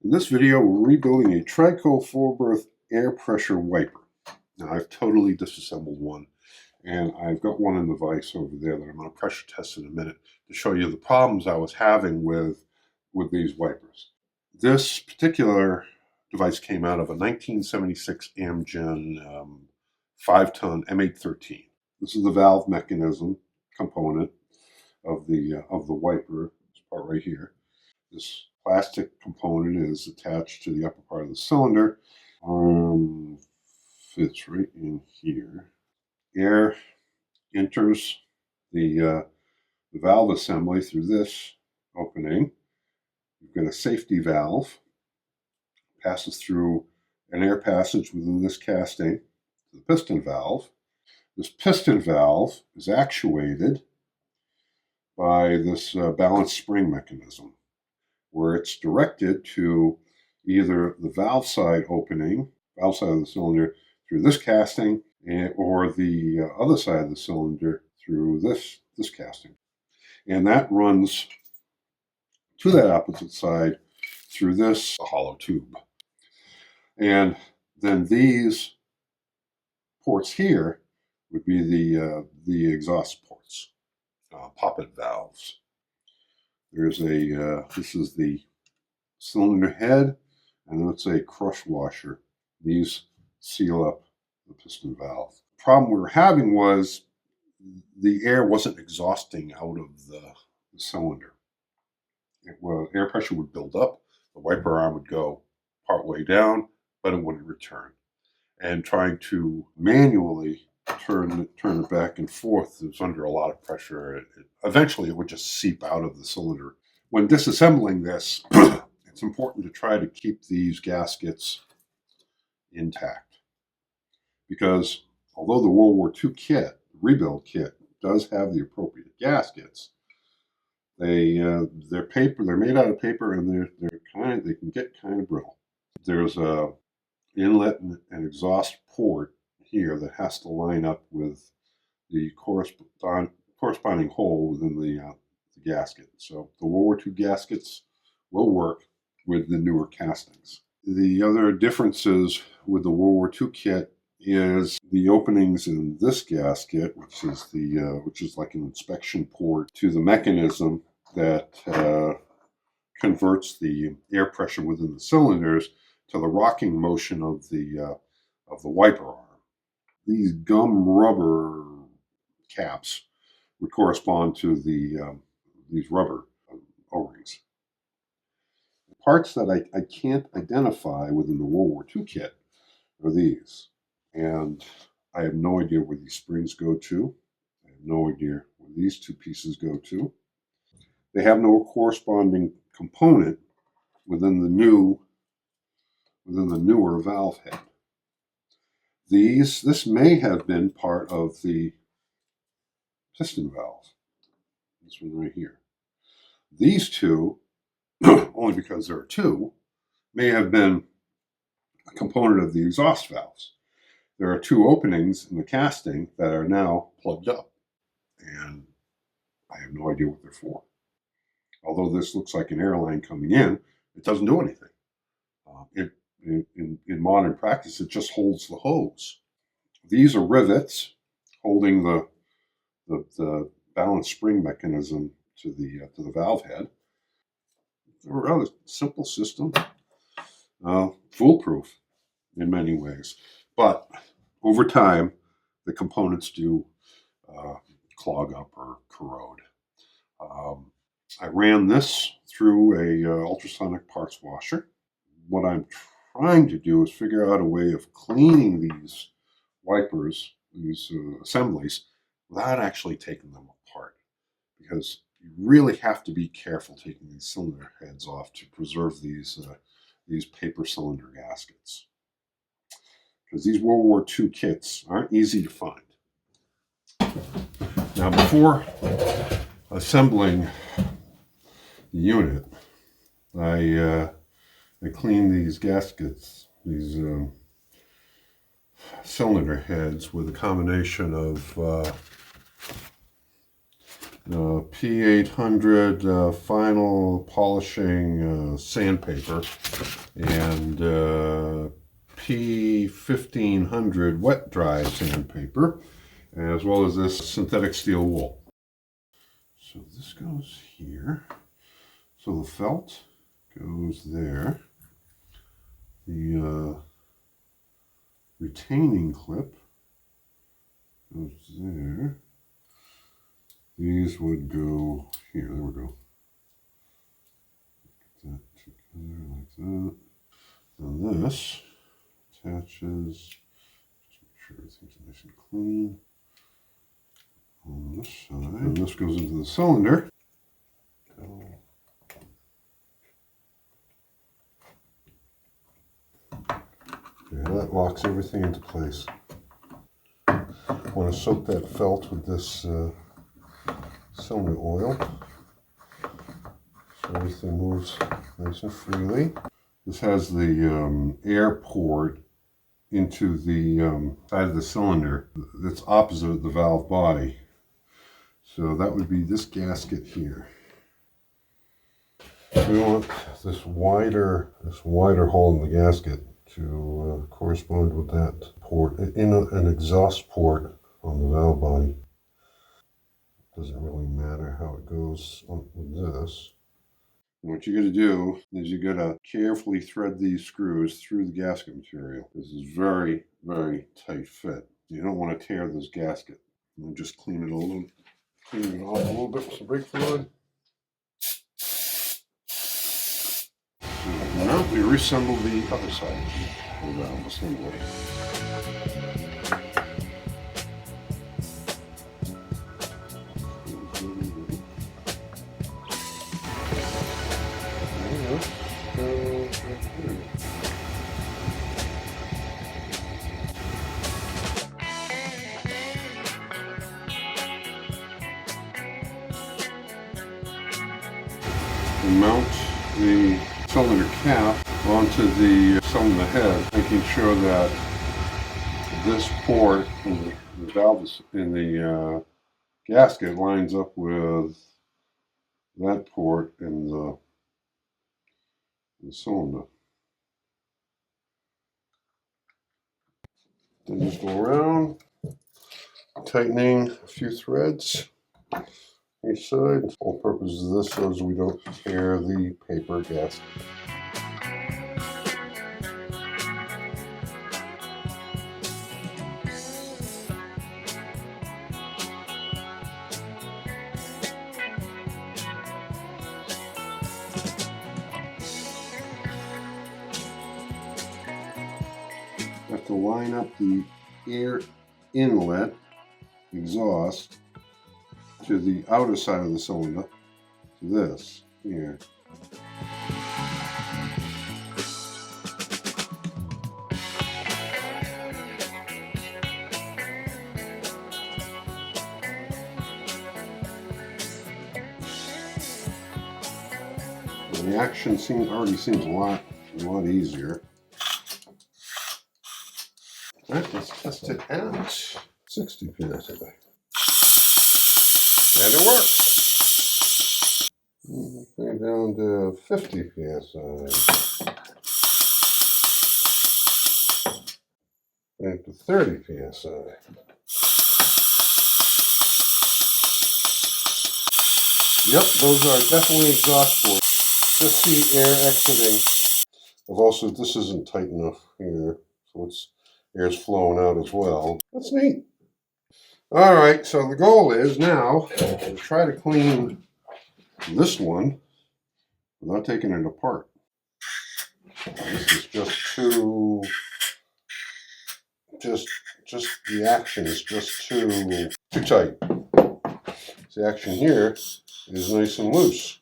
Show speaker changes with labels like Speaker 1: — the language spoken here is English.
Speaker 1: In this video, we're rebuilding a Trico four-berth air pressure wiper. Now, I've totally disassembled one, and I've got one in the vise over there that I'm going to pressure test in a minute to show you the problems I was having with these wipers. This particular device came out of a 1976 Amgen 5-ton M813. This is the valve mechanism component of the wiper. This part right here. This plastic component is attached to the upper part of the cylinder. Fits right in here. Air enters the valve assembly through this opening. You've got a safety valve. Passes through an air passage within this casting to the piston valve. This piston valve is actuated by this balanced spring mechanism, where it's directed to either the valve side opening, valve side of the cylinder, through this casting, or the other side of the cylinder through this casting. And that runs to that opposite side through this hollow tube. And then these ports here would be the exhaust ports, poppet valves. There's this is the cylinder head, and let's say crush washer. These seal up the piston valve. The problem we were having was the air wasn't exhausting out of the cylinder. Air pressure would build up, the wiper arm would go part way down, but it wouldn't return. And trying to manually turn it back and forth, it was under a lot of pressure. Eventually, it would just seep out of the cylinder. When disassembling this, it's important to try to keep these gaskets intact, because although the World War II kit, the rebuild kit, does have the appropriate gaskets, they're paper. They're made out of paper, and they can get kind of brittle. There's a inlet and exhaust port here that has to line up with the corresponding hole within the gasket. So the World War II gaskets will work with the newer castings. The other differences with the World War II kit is the openings in this gasket, which is like an inspection port to the mechanism that converts the air pressure within the cylinders to the rocking motion of the wiper arm. These gum rubber caps would correspond to these rubber O-rings. The parts that I can't identify within the World War II kit are these, and I have no idea where these springs go to. I have no idea where these two pieces go to. They have no corresponding component within the newer valve head. This may have been part of the piston valve. This one right here. These two, only because there are two, may have been a component of the exhaust valves. There are two openings in the casting that are now plugged up, and I have no idea what they're for. Although this looks like an airline coming in, it doesn't do anything. In modern practice, it just holds the hose. These are rivets holding the balance spring mechanism to the valve head. It's a rather simple system, foolproof in many ways, but over time, the components do clog up or corrode. I ran this through a ultrasonic parts washer. What I'm trying to do is figure out a way of cleaning these wipers, these assemblies, without actually taking them apart, because you really have to be careful taking these cylinder heads off to preserve these paper cylinder gaskets, because these World War II kits aren't easy to find. Now, before assembling the unit, I cleaned these gaskets, these cylinder heads, with a combination of P800 final polishing sandpaper and P1500 wet dry sandpaper, as well as this synthetic steel wool. So this goes here. So the felt goes there. The retaining clip goes there. These would go here. There we go. Get that together like that. And this attaches. Just make sure everything's nice and clean on this side. And this goes into the cylinder. Yeah, that locks everything into place. I want to soak that felt with this cylinder oil so everything moves nice and freely. This has the air port into the side of the cylinder that's opposite the valve body. So that would be this gasket here. We want this wider hole in the gasket to correspond with that port in an exhaust port on the valve body. Doesn't really matter how it goes with this. And what you got to do is you got to carefully thread these screws through the gasket material. This is very, very tight fit. You don't want to tear this gasket. And just clean it off a little bit with some brake fluid. Now we reassemble the other side of the valve assembly. Mount the cylinder cap onto the cylinder head, making sure that this port in the valve in the gasket lines up with that port in the cylinder. Then just go around, tightening a few threads each side. The whole purpose of this is we don't tear the paper gasket. Have to line up the air inlet exhaust to the outer side of the cylinder, to this here. And the action already seems a lot easier. All right, let's test it out. 60 psi. And it works. Bring it down to 50 psi. And to 30 psi. Yep, those are definitely exhaust ports. Just see air exiting. Also, this isn't tight enough here, so air's flowing out as well. That's neat. All right, so the goal is now to try to clean this one without taking it apart. This is just too, just the action is just too tight. The action here is nice and loose.